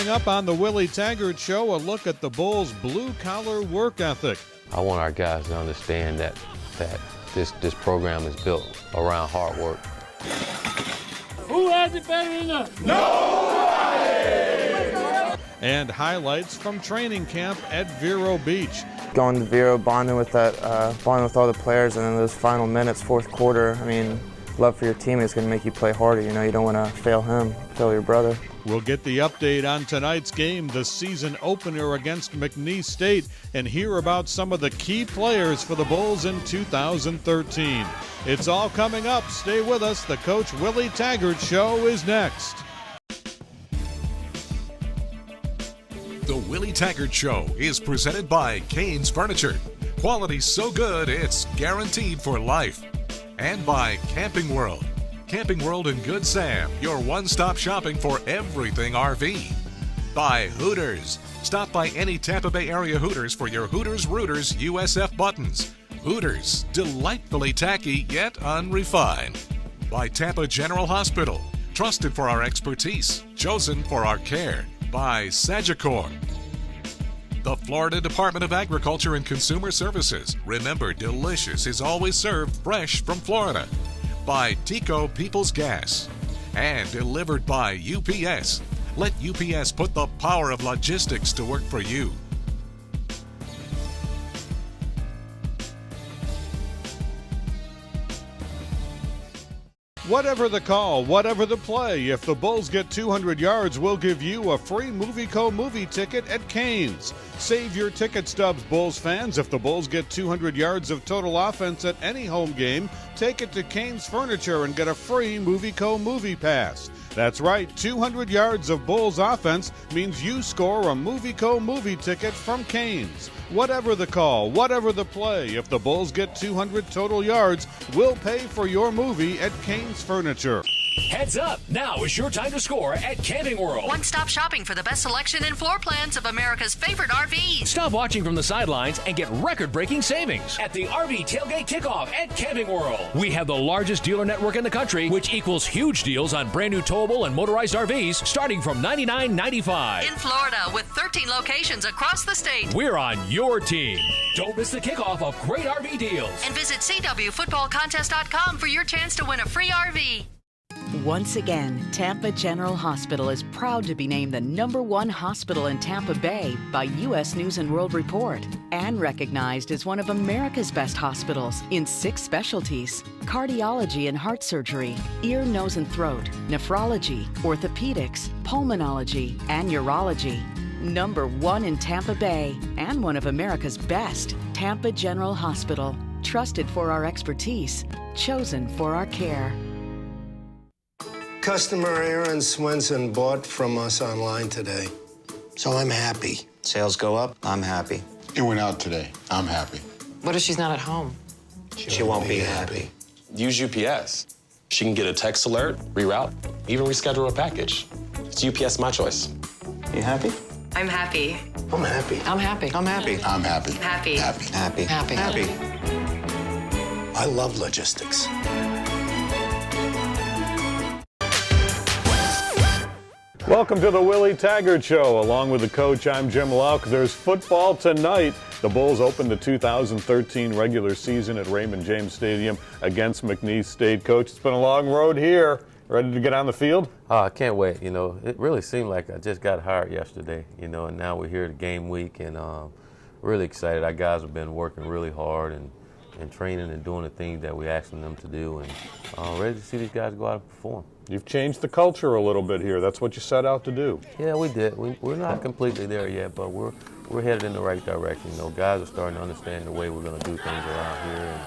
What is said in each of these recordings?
Coming up on the Willie Taggart Show, a look at the Bulls' blue-collar work ethic. I want our guys to understand that this program is built around hard work. Who has it better than us? Nobody! And highlights from training camp at Vero Beach. Going to Vero, bonding with all the players, and then those final minutes, fourth quarter. I mean, love for your teammate is going to make you play harder. You know, you don't want to fail him, fail your brother. We'll get the update on tonight's game, the season opener against McNeese State, and hear about some of the key players for the Bulls in 2013. It's all coming up. Stay with us. The Coach Willie Taggart Show is next. The Willie Taggart Show is presented by Kane's Furniture. Quality so good, it's guaranteed for life. And by Camping World. Camping World and Good Sam, your one-stop shopping for everything RV. By Hooters. Stop by any Tampa Bay area Hooters for your Hooters Rooters USF buttons. Hooters, delightfully tacky yet unrefined. By Tampa General Hospital. Trusted for our expertise, chosen for our care. By Sagicor. The Florida Department of Agriculture and Consumer Services. Remember, delicious is always served fresh from Florida. By Tico People's Gas. And delivered by UPS. Let UPS put the power of logistics to work for you. Whatever the call, whatever the play, if the Bulls get 200 yards, we'll give you a free MovieCo movie ticket at Cane's. Save your ticket stubs, Bulls fans. If the Bulls get 200 yards of total offense at any home game, take it to Kane's Furniture and get a free MovieCo movie pass. That's right, 200 yards of Bulls offense means you score a MovieCo movie ticket from Cane's. Whatever the call, whatever the play, if the Bulls get 200 total yards, we'll pay for your movie at Kane's Furniture. Heads up! Now is your time to score at Camping World. One-stop shopping for the best selection and floor plans of America's favorite RVs. Stop watching from the sidelines and get record-breaking savings at the RV Tailgate Kickoff at Camping World. We have the largest dealer network in the country, which equals huge deals on brand new towable and motorized RVs starting from $99.95. In Florida, with 13 locations across the state. We're on your team. Don't miss the kickoff of great RV deals. And visit CWFootballContest.com for your chance to win a free RV. Once again, Tampa General Hospital is proud to be named the #1 hospital in Tampa Bay by U.S. News & World Report and recognized as one of America's best hospitals in 6 specialties: cardiology and heart surgery, ear, nose and throat, nephrology, orthopedics, pulmonology, and urology. #1 in Tampa Bay and one of America's best, Tampa General Hospital. Trusted for our expertise, chosen for our care. Customer Aaron Swenson bought from us online today, so I'm happy. Sales go up, I'm happy. It went out today, I'm happy. What if she's not at home? She won't be happy. Use UPS. She can get a text alert, reroute, even reschedule a package. It's UPS My Choice. You happy? I'm happy. I'm happy. I'm happy. I'm happy. I'm happy. Happy. Happy. Happy. Happy. Happy. I love logistics. Welcome to the Willie Taggart Show. Along with the coach, I'm Jim Lauk. There's football tonight. The Bulls open the 2013 regular season at Raymond James Stadium against McNeese State. Coach, it's been a long road here. Ready to get on the field? I can't wait. You know, it really seemed like I just got hired yesterday, you know, and now we're here at game week, and really excited. Our guys have been working really hard and training and doing the things that we're asking them to do, and ready to see these guys go out and perform. You've changed the culture a little bit here. That's what you set out to do. Yeah, we did. We're not completely there yet, but we're headed in the right direction. You know, guys are starting to understand the way we're going to do things around here,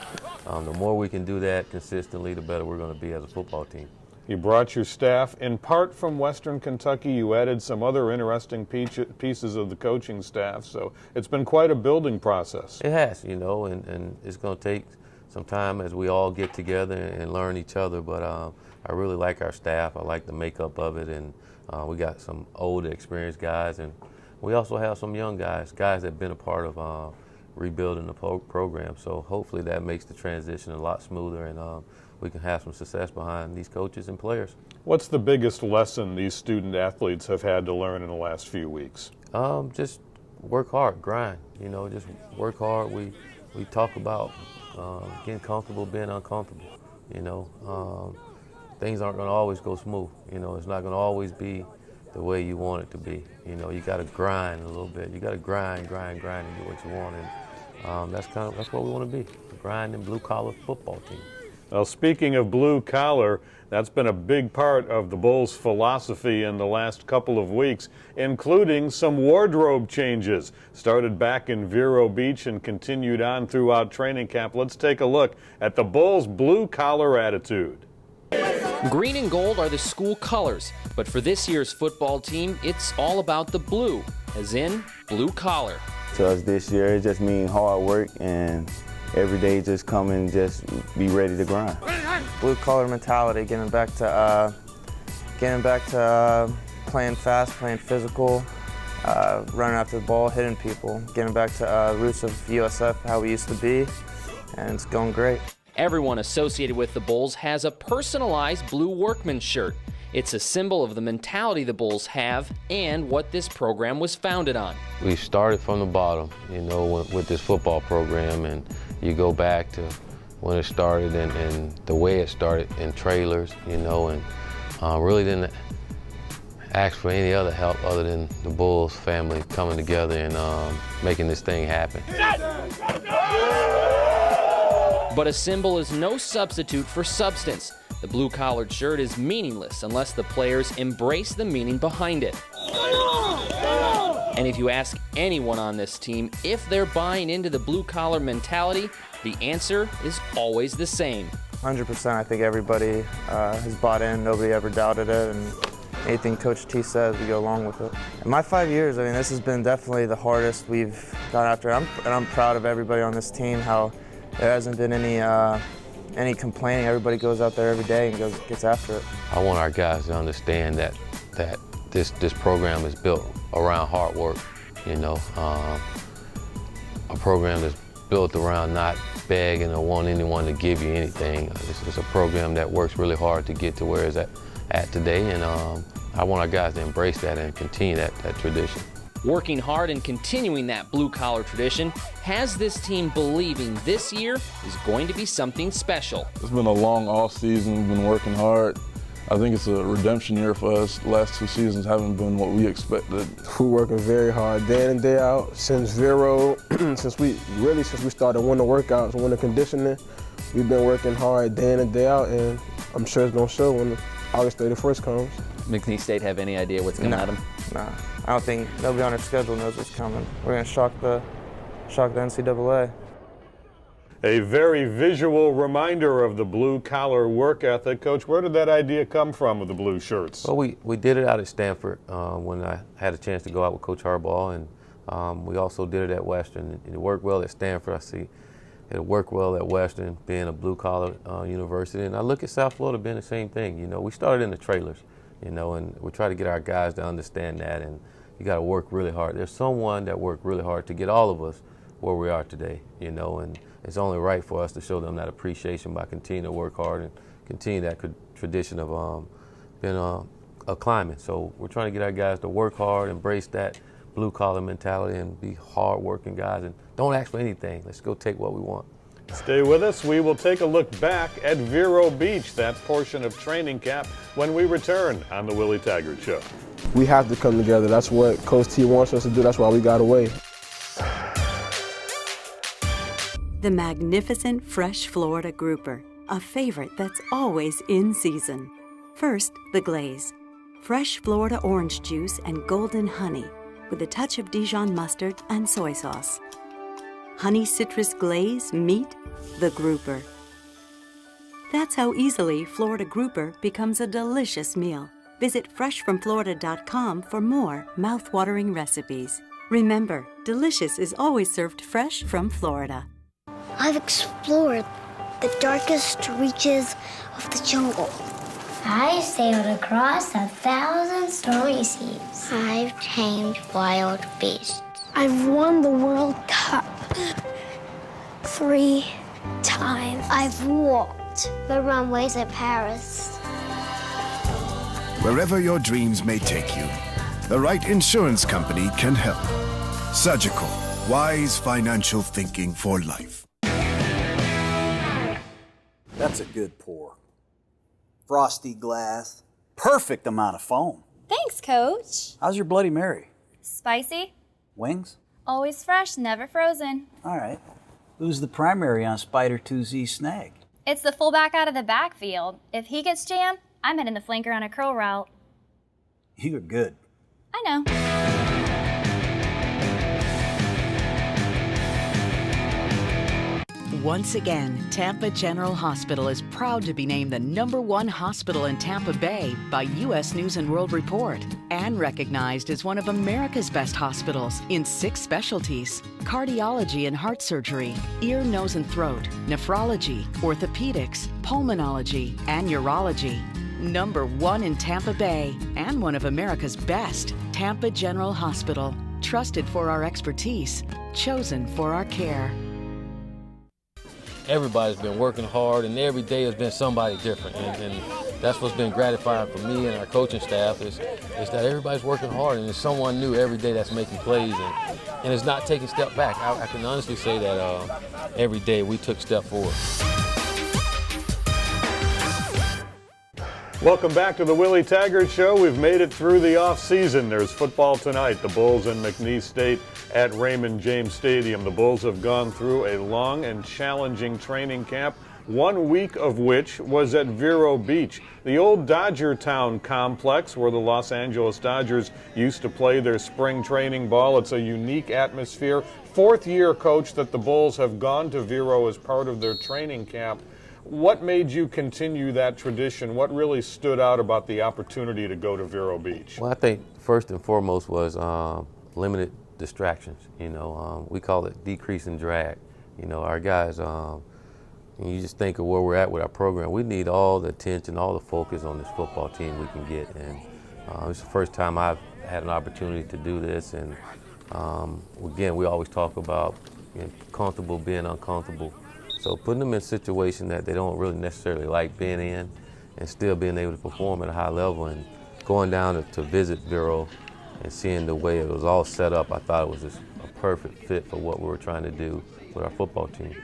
and the more we can do that consistently, the better we're going to be as a football team. You brought your staff in part from Western Kentucky. You added some other interesting pieces of the coaching staff, so it's been quite a building process. It has, you know, and it's going to take some time as we all get together and learn each other, but I really like our staff. I like the makeup of it, and we got some older, experienced guys, and we also have some young guys that have been a part of rebuilding the program. So hopefully that makes the transition a lot smoother, and we can have some success behind these coaches and players. What's the biggest lesson these student athletes have had to learn in the last few weeks? Just work hard, grind. Just work hard. We talk about getting comfortable, being uncomfortable. Things aren't going to always go smooth. It's not going to always be the way you want it to be. You got to grind a little bit. You got to grind, and do what you want. And that's what we want to be, a grinding blue-collar football team. Well, speaking of blue collar, that's been a big part of the Bulls' philosophy in the last couple of weeks, including some wardrobe changes. Started back in Vero Beach and continued on throughout training camp. Let's take a look at the Bulls' blue collar attitude. Green and gold are the school colors, but for this year's football team, it's all about the blue, as in blue collar. To us this year, it just means hard work and every day just come and just be ready to grind. Blue collar mentality, getting back to playing fast, playing physical, running after the ball, hitting people, getting back to roots of USF, how we used to be, and it's going great. Everyone associated with the Bulls has a personalized blue workman shirt. It's a symbol of the mentality the Bulls have and what this program was founded on. We started from the bottom, with this football program, and you go back to when it started and the way it started in trailers, and really didn't ask for any other help other than the Bulls family coming together and making this thing happen. But a symbol is no substitute for substance. The blue-collared shirt is meaningless unless the players embrace the meaning behind it. And if you ask anyone on this team if they're buying into the blue-collar mentality, the answer is always the same. 100%. I think everybody has bought in. Nobody ever doubted it, and anything Coach T says, we go along with it. In my 5 years, this has been definitely the hardest we've gone after. And I'm proud of everybody on this team, how there hasn't been any complaining. Everybody goes out there every day and gets after it. I want our guys to understand that this program is built around hard work. A program that's built around not begging or wanting anyone to give you anything. It's a program that works really hard to get to where it's at today, and I want our guys to embrace that and continue that tradition. Working hard and continuing that blue-collar tradition has this team believing this year is going to be something special. It's been a long off season. We've been working hard. I think it's a redemption year for us. The last 2 seasons haven't been what we expected. We're working very hard day in and day out. Since Vero, since we started winter workouts, winter conditioning, we've been working hard day in and day out, and I'm sure it's going to show when August 31st comes. McNeese State have any idea what's coming at them? No. I don't think nobody on our schedule knows what's coming. We're going to shock the NCAA. A very visual reminder of the blue-collar work ethic. Coach, where did that idea come from with the blue shirts? Well, we did it out at Stanford when I had a chance to go out with Coach Harbaugh, and we also did it at Western. It worked well at Stanford. I see it worked well at Western, being a blue-collar university. And I look at South Florida being the same thing. We started in the trailers, and we try to get our guys to understand that. And you got to work really hard. There's someone that worked really hard to get all of us where we are today, and it's only right for us to show them that appreciation by continuing to work hard and continue that tradition of being a climbing. So we're trying to get our guys to work hard, embrace that blue-collar mentality, and be hard-working guys, and don't ask for anything. Let's go take what we want. Stay with us. We will take a look back at Vero Beach, that portion of training camp, when we return on The Willie Taggart Show. We have to come together. That's what Coach T wants us to do. That's why we got away. The magnificent fresh Florida grouper, a favorite that's always in season. First, the glaze. Fresh Florida orange juice and golden honey with a touch of Dijon mustard and soy sauce. Honey citrus glaze, meet the grouper. That's how easily Florida grouper becomes a delicious meal. Visit freshfromflorida.com for more mouth-watering recipes. Remember, delicious is always served fresh from Florida. I've explored the darkest reaches of the jungle. I've sailed across 1,000 stormy seas. I've tamed wild beasts. I've won the World Cup. 3 times. I've walked the runways at Paris. Wherever your dreams may take you, the right insurance company can help. Surgical, wise financial thinking for life. That's a good pour. Frosty glass, perfect amount of foam. Thanks, Coach. How's your Bloody Mary? Spicy, Wings? always fresh, never frozen. All right. Who's the primary on Spider 2Z Snag? It's the fullback out of the backfield. If he gets jammed, I'm hitting the flanker on a curl route. You're good. I know. Once again, Tampa General Hospital is proud to be named the #1 hospital in Tampa Bay by U.S. News and World Report and recognized as one of America's best hospitals in 6 specialties: cardiology and heart surgery, ear, nose, and throat, nephrology, orthopedics, pulmonology, and urology. #1 in Tampa Bay and one of America's best, Tampa General Hospital. Trusted for our expertise, chosen for our care. Everybody's been working hard, and every day has been somebody different. And that's what's been gratifying for me and our coaching staff is that everybody's working hard, and there's someone new every day that's making plays, and it's not taking a step back. I can honestly say that every day we took a step forward. Welcome back to the Willie Taggart Show. We've made it through the off-season. There's football tonight. The Bulls and McNeese State at Raymond James Stadium. The Bulls have gone through a long and challenging training camp, 1 week of which was at Vero Beach, the old Dodger Town complex where the Los Angeles Dodgers used to play their spring training ball. It's a unique atmosphere. 4th year, Coach, that the Bulls have gone to Vero as part of their training camp. What made you continue that tradition? What really stood out about the opportunity to go to Vero Beach? Well, I think first and foremost was limited distractions. We call it decreasing drag. Our guys, you just think of where we're at with our program. We need all the attention, all the focus on this football team we can get. And it's the first time I've had an opportunity to do this. And again, we always talk about comfortable being uncomfortable. So putting them in a situation that they don't really necessarily like being in and still being able to perform at a high level, and going down to visit Vero and seeing the way it was all set up, I thought it was just a perfect fit for what we were trying to do with our football team.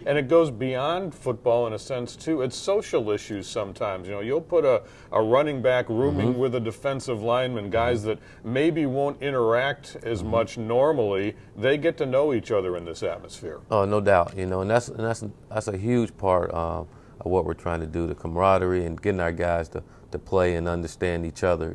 And it goes beyond football in a sense, too. It's social issues sometimes. You'll put a running back rooming with a defensive lineman, guys that maybe won't interact as much normally. They get to know each other in this atmosphere. Oh, no doubt. And that's a huge part of what we're trying to do, the camaraderie and getting our guys to play and understand each other.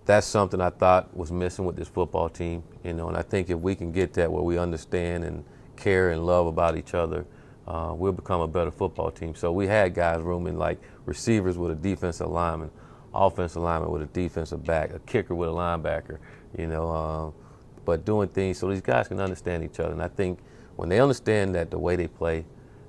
That's something I thought was missing with this football team. And I think if we can get that where we understand and care and love about each other, we'll become a better football team. So we had guys rooming like receivers with a defensive lineman, offensive lineman with a defensive back, a kicker with a linebacker, but doing things so these guys can understand each other. And I think when they understand that the way they play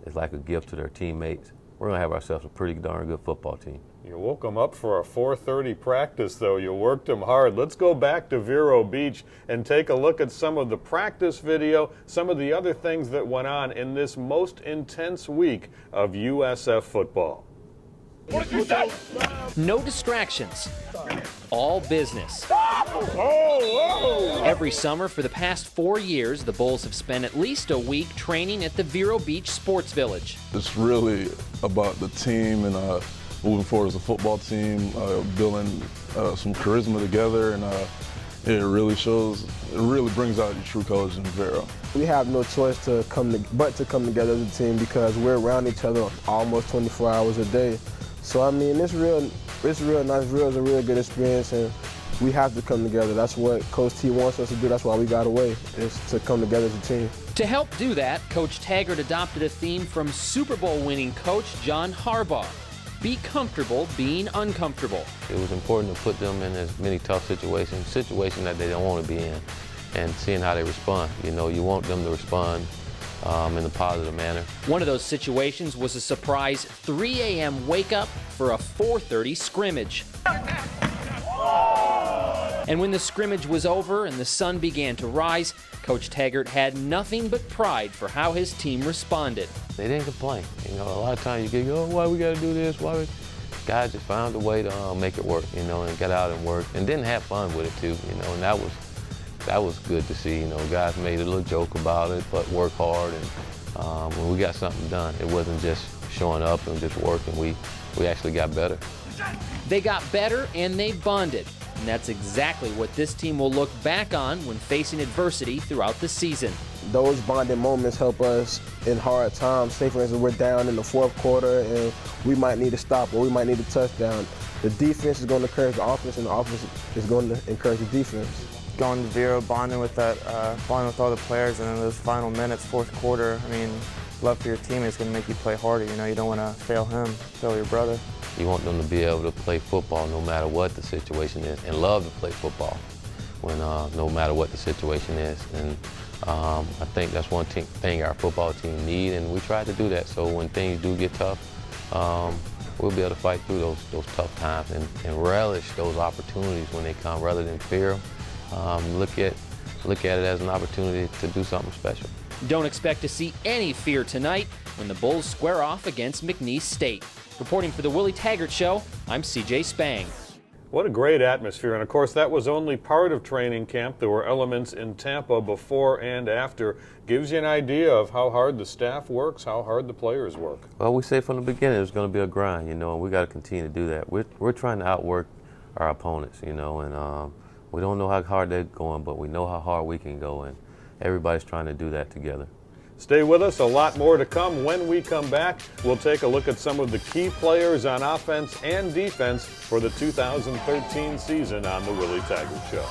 is like a gift to their teammates, we're going to have ourselves a pretty darn good football team. You woke them up for a 4:30 practice, though. You worked them hard. Let's go back to Vero Beach and take a look at some of the practice video, some of the other things that went on in this most intense week of USF football. No distractions. All business. Every summer for the past 4 years, the Bulls have spent at least a week training at the Vero Beach Sports Village. It's really about the team and moving forward as a football team, building some charisma together, and it really brings out your true colors in Vero. We have no choice but to come together as a team because we're around each other almost 24 hours a day. So it's real nice. Vero is a real good experience, and we have to come together. That's what Coach T wants us to do. That's why we got away, is to come together as a team. To help do that, Coach Taggart adopted a theme from Super Bowl winning coach John Harbaugh. Be comfortable being uncomfortable. It was important to put them in as many tough situations that they don't want to be in, and seeing how they respond. You want them to respond in a positive manner. One of those situations was a surprise 3 a.m. wake up for a 4:30 scrimmage. And when the scrimmage was over and the sun began to rise, Coach Taggart had nothing but pride for how his team responded. They didn't complain. You know, a lot of times you get, oh, why we got to do this? Why? Guys just found a way to make it work, you know, and get out and work, and then have fun with it too, you know, and that was good to see. You know, guys made a little joke about it, but work hard, and when we got something done, it wasn't just showing up and just working. We actually got better. They got better and they bonded. And that's exactly what this team will look back on when facing adversity throughout the season. Those bonding moments help us in hard times. Say, for instance, we're down in the fourth quarter and we might need a stop or we might need a touchdown. The defense is going to encourage the offense and the offense is going to encourage the defense. Going to Vero, bonding with all the players, and then those final minutes, fourth quarter, I mean, love for your team is going to make you play harder. You know, you don't want to fail him, fail your brother. You want them to be able to play football no matter what the situation is, and love to play football when no matter what the situation is. And I think that's one thing our football team need, and we try to do that. So when things do get tough, we'll be able to fight through those tough times and relish those opportunities when they come, rather than fear them. Look at it as an opportunity to do something special. Don't expect to see any fear tonight when the Bulls square off against McNeese State. Reporting for the Willie Taggart Show, I'm CJ Spang. What a great atmosphere, and of course that was only part of training camp. There were elements in Tampa before and after. Gives you an idea of how hard the staff works, how hard the players work. Well, we say from the beginning it was going to be a grind, you know, and we got to continue to do that. We're trying to outwork our opponents, you know, and we don't know how hard they're going, but we know how hard we can go, and everybody's trying to do that together. Stay with us, a lot more to come. When we come back, we'll take a look at some of the key players on offense and defense for the 2013 season on the Willie Taggart Show.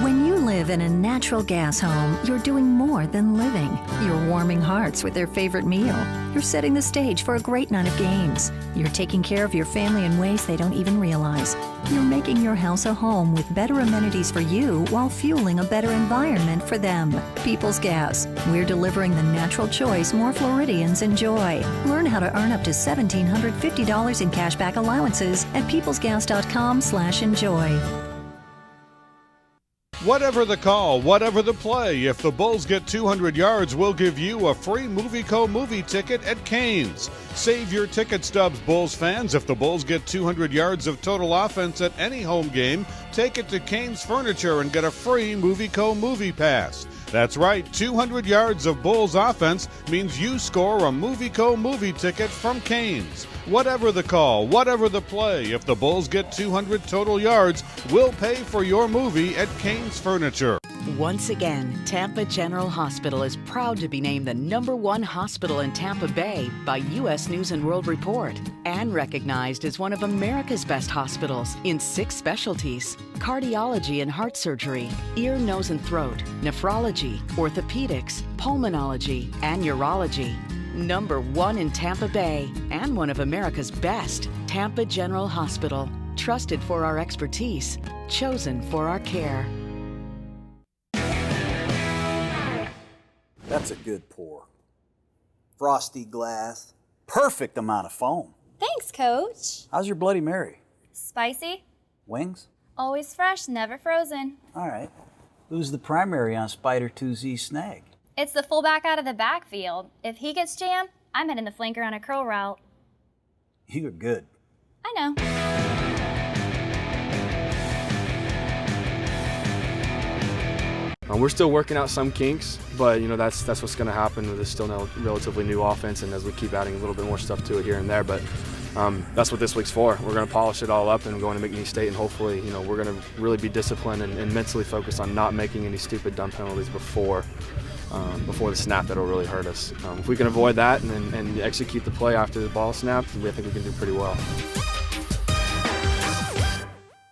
When you live in a natural gas home, you're doing more than living. You're warming hearts with their favorite meal. You're setting the stage for a great night of games. You're taking care of your family in ways they don't even realize. You're making your house a home with better amenities for you while fueling a better environment for them. People's Gas. We're delivering the natural choice more Floridians enjoy. Learn how to earn up to $1,750 in cashback allowances at peoplesgas.com/enjoy. Whatever the call, whatever the play, if the Bulls get 200 yards, we'll give you a free Movieco movie ticket at Canes. Save your ticket stubs, Bulls fans. If the Bulls get 200 yards of total offense at any home game, take it to Canes Furniture and get a free Movieco movie pass. That's right, 200 yards of Bulls offense means you score a Movieco movie ticket from Canes. Whatever the call, whatever the play, if the Bulls get 200 total yards, we'll pay for your movie at Canes Furniture. Once again, Tampa General Hospital is proud to be named the #1 hospital in Tampa Bay by U.S. News and World Report, and recognized as one of America's best hospitals in 6 specialties: cardiology and heart surgery, ear, nose and throat, nephrology, orthopedics, pulmonology, and urology. #1 in Tampa Bay and one of America's best, Tampa General Hospital. Trusted for our expertise, chosen for our care. That's a good pour. Frosty glass, perfect amount of foam. Thanks, Coach. How's your Bloody Mary? Spicy, Wings? always fresh, never frozen. All right. Who's the primary on Spider 2Z Snag? It's the fullback out of the backfield. If he gets jammed, I'm hitting the flanker on a curl route. You're good. I know. We're still working out some kinks, but you know that's what's going to happen with this still now relatively new offense, and as we keep adding a little bit more stuff to it here and there. But that's what this week's for. We're going to polish it all up and go into McNeese State, and hopefully, you know, we're going to really be disciplined and mentally focused on not making any stupid dumb penalties before the snap. That'll really hurt us. If we can avoid that and execute the play after the ball snapped, I think we can do pretty well.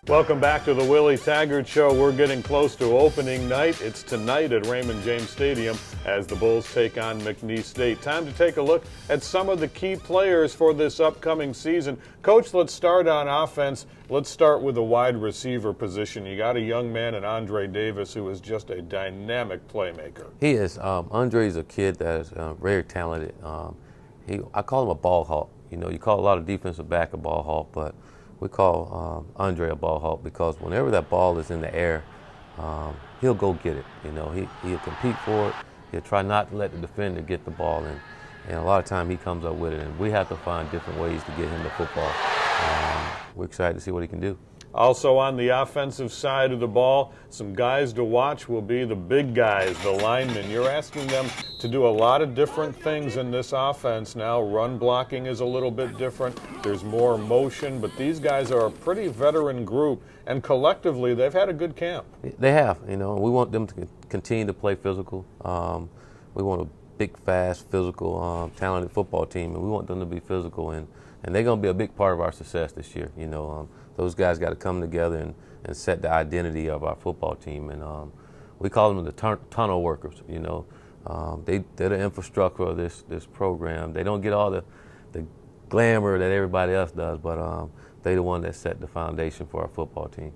Welcome back to the Willie Taggart Show. We're getting close to opening night. It's tonight at Raymond James Stadium as the Bulls take on McNeese State. Time to take a look at some of the key players for this upcoming season. Coach, let's start on offense. Let's start with the wide receiver position. You got a young man in Andre Davis who is just a dynamic playmaker. He is. Andre's a kid that is very talented. I call him a ball hawk. You know, you call a lot of defensive back a ball hawk, but we call Andre a ball hawk because whenever that ball is in the air, he'll go get it. You know, he'll compete for it. He'll try not to let the defender get the ball, and a lot of time he comes up with it, and we have to find different ways to get him the football. We're excited to see what he can do. Also on the offensive side of the ball, some guys to watch will be the big guys, the linemen. You're asking them to do a lot of different things in this offense now. Run blocking is a little bit different. There's more motion, but these guys are a pretty veteran group, and collectively they've had a good camp. They have, you know, we want them to continue to play physical. We want a big, fast, physical, talented football team, and we want them to be physical, and they're going to be a big part of our success this year. You know, those guys got to come together and set the identity of our football team, and we call them the tunnel workers. You know, they're the infrastructure of this program. They don't get all the glamour that everybody else does, but they're the one that set the foundation for our football team.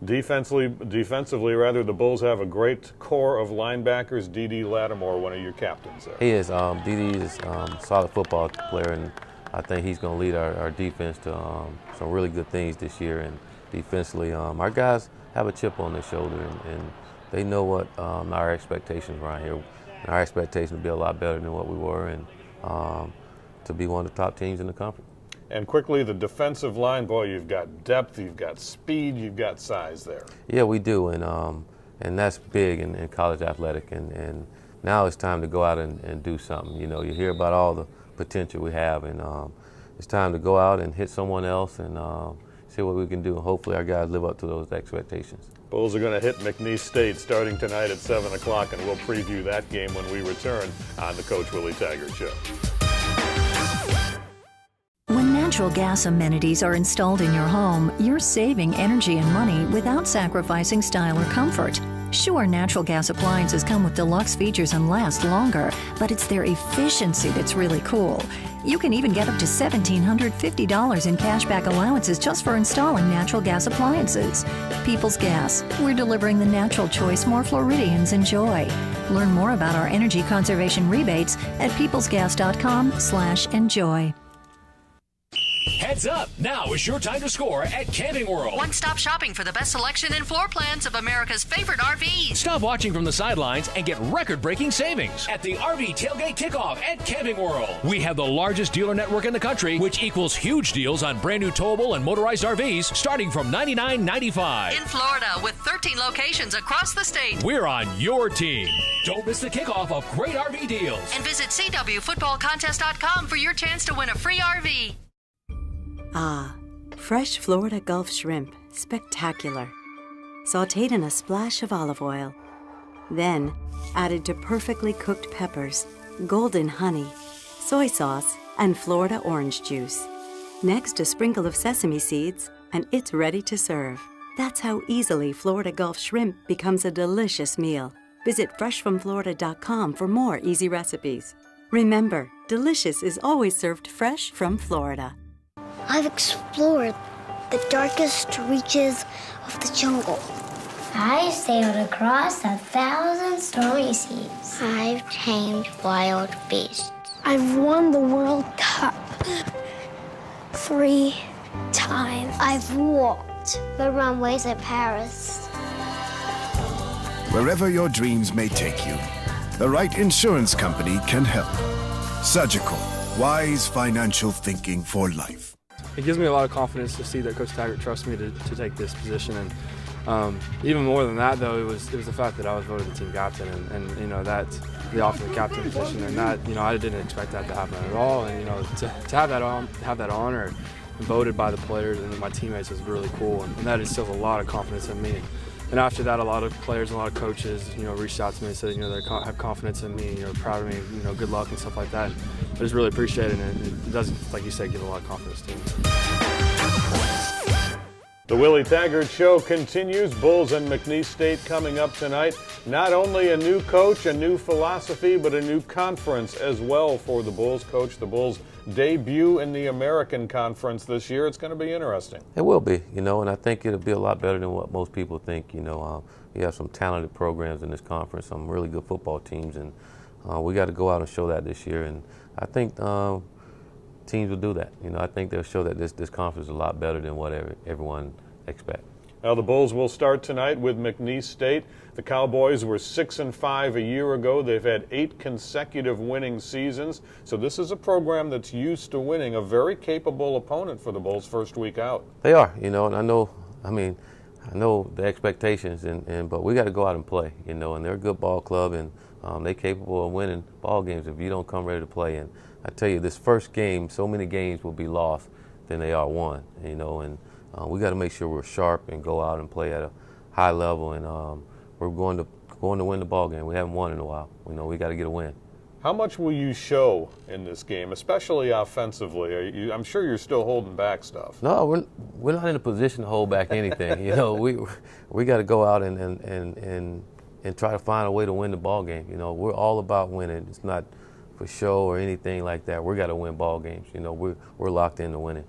Defensively, the Bulls have a great core of linebackers. D.D. Lattimore, one of your captains there. He is. D.D. is a solid football player, and I think he's going to lead our defense to some really good things this year. And defensively, our guys have a chip on their shoulder, and they know what our expectations around here. And our expectations to be a lot better than what we were, and to be one of the top teams in the conference. And quickly, the defensive line, boy, you've got depth, you've got speed, you've got size there. Yeah, we do, and that's big in college athletic. And now it's time to go out and do something. You know, you hear about all the potential we have, and it's time to go out and hit someone else and see what we can do. Hopefully our guys live up to those expectations. Bulls are going to hit McNeese State starting tonight at 7 o'clock, and we'll preview that game when we return on the Coach Willie Taggart Show. When natural gas amenities are installed in your home, you're saving energy and money without sacrificing style or comfort. Sure, natural gas appliances come with deluxe features and last longer, but it's their efficiency that's really cool. You can even get up to $1,750 in cashback allowances just for installing natural gas appliances. People's Gas. We're delivering the natural choice more Floridians enjoy. Learn more about our energy conservation rebates at peoplesgas.com/enjoy. Heads up! Now is your time to score at Camping World. One-stop shopping for the best selection and floor plans of America's favorite RVs. Stop watching from the sidelines and get record-breaking savings at the RV Tailgate Kickoff at Camping World. We have the largest dealer network in the country, which equals huge deals on brand new towable and motorized RVs starting from $99.95. In Florida, with 13 locations across the state. We're on your team. Don't miss the kickoff of great RV deals. And visit CWFootballContest.com for your chance to win a free RV. Ah, fresh Florida Gulf shrimp, spectacular. Sautéed in a splash of olive oil. Then, added to perfectly cooked peppers, golden honey, soy sauce, and Florida orange juice. Next, a sprinkle of sesame seeds, and it's ready to serve. That's how easily Florida Gulf shrimp becomes a delicious meal. Visit freshfromflorida.com for more easy recipes. Remember, delicious is always served fresh from Florida. I've explored the darkest reaches of the jungle. I sailed across 1,000 stormy seas. I've tamed wild beasts. I've won the World Cup 3 times. I've walked the runways at Paris. Wherever your dreams may take you, the right insurance company can help. Surgical, wise financial thinking for life. It gives me a lot of confidence to see that Coach Taggart trusts me to take this position, and even more than that, though, it was the fact that I was voted the team captain, and you know, that's the offensive captain position, and that, you know, I didn't expect that to happen at all, and you know, to have that honor voted by the players and my teammates is really cool, and that instills a lot of confidence in me. And after that, a lot of players and a lot of coaches, you know, reached out to me and said, you know, they have confidence in me, you know, proud of me, you know, good luck and stuff like that. I just really appreciate it, and it does, like you said, give a lot of confidence to me. The Willie Taggart Show continues. Bulls and McNeese State coming up tonight. Not only a new coach, a new philosophy, but a new conference as well for the Bulls. Coach, the Bulls debut in the American Conference this year. It's going to be interesting. It will be, you know, and I think it'll be a lot better than what most people think. You know, we have some talented programs in this conference, some really good football teams, and we got to go out and show that this year. And I think the teams will do that. You know, I think they'll show that this conference is a lot better than what everyone expects. Now the Bulls will start tonight with McNeese State. The Cowboys were 6-5 a year ago. They've had 8 consecutive winning seasons. So this is a program that's used to winning, a very capable opponent for the Bulls first week out. They are, you know, and I know the expectations, but we got to go out and play, you know, and they're a good ball club, and they're capable of winning ball games if you don't come ready to play. And I tell you, this first game, so many games will be lost than they are won, you know, and we got to make sure we're sharp and go out and play at a high level, and we're going to win the ball game. We haven't won in a while. You know, we got to get a win. How much will you show in this game, especially offensively? I'm sure you're still holding back stuff. No, we're not in a position to hold back anything. You know, we got to go out and try to find a way to win the ball game. You know, we're all about winning. It's not for show or anything like that. We got to win ball games. You know, we're locked into winning.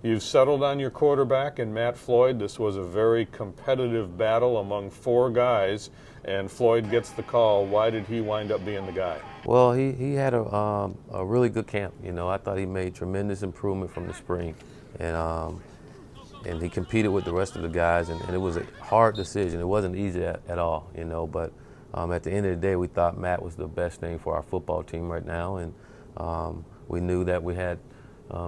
You've settled on your quarterback in Matt Floyd. This was a very competitive battle among 4 guys, and Floyd gets the call. Why did he wind up being the guy? Well, he had a really good camp. You know, I thought he made tremendous improvement from the spring, and he competed with the rest of the guys, and it was a hard decision. It wasn't easy at all, you know, but at the end of the day, we thought Matt was the best thing for our football team right now, and we knew that we had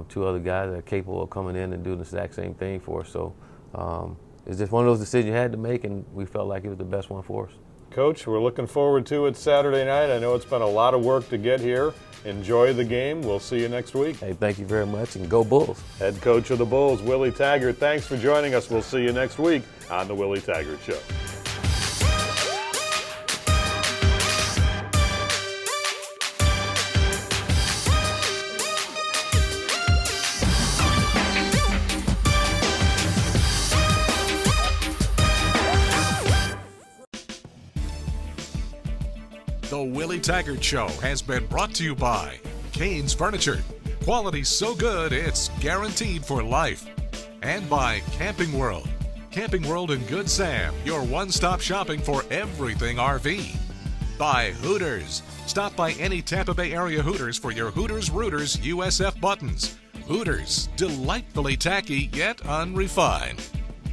2 other guys that are capable of coming in and doing the exact same thing for us. So it's just one of those decisions you had to make, and we felt like it was the best one for us. Coach, we're looking forward to it Saturday night. I know it's been a lot of work to get here. Enjoy the game. We'll see you next week. Hey, thank you very much, and go Bulls. Head coach of the Bulls, Willie Taggart, thanks for joining us. We'll see you next week on The Willie Taggart Show. The Willie Taggart Show has been brought to you by Kane's Furniture. Quality so good, it's guaranteed for life. And by Camping World. Camping World in Good Sam, your one-stop shopping for everything RV. By Hooters. Stop by any Tampa Bay area Hooters for your Hooters Rooters USF buttons. Hooters, delightfully tacky yet unrefined.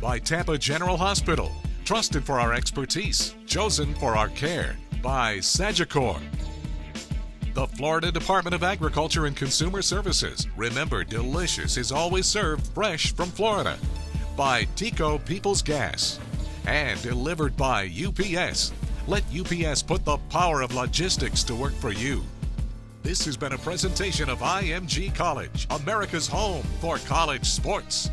By Tampa General Hospital. Trusted for our expertise, chosen for our care. By Sagicor. The Florida Department of Agriculture and Consumer Services. Remember, delicious is always served fresh from Florida. By Tico People's Gas. And delivered by UPS. Let UPS put the power of logistics to work for you. This has been a presentation of IMG College, America's home for college sports.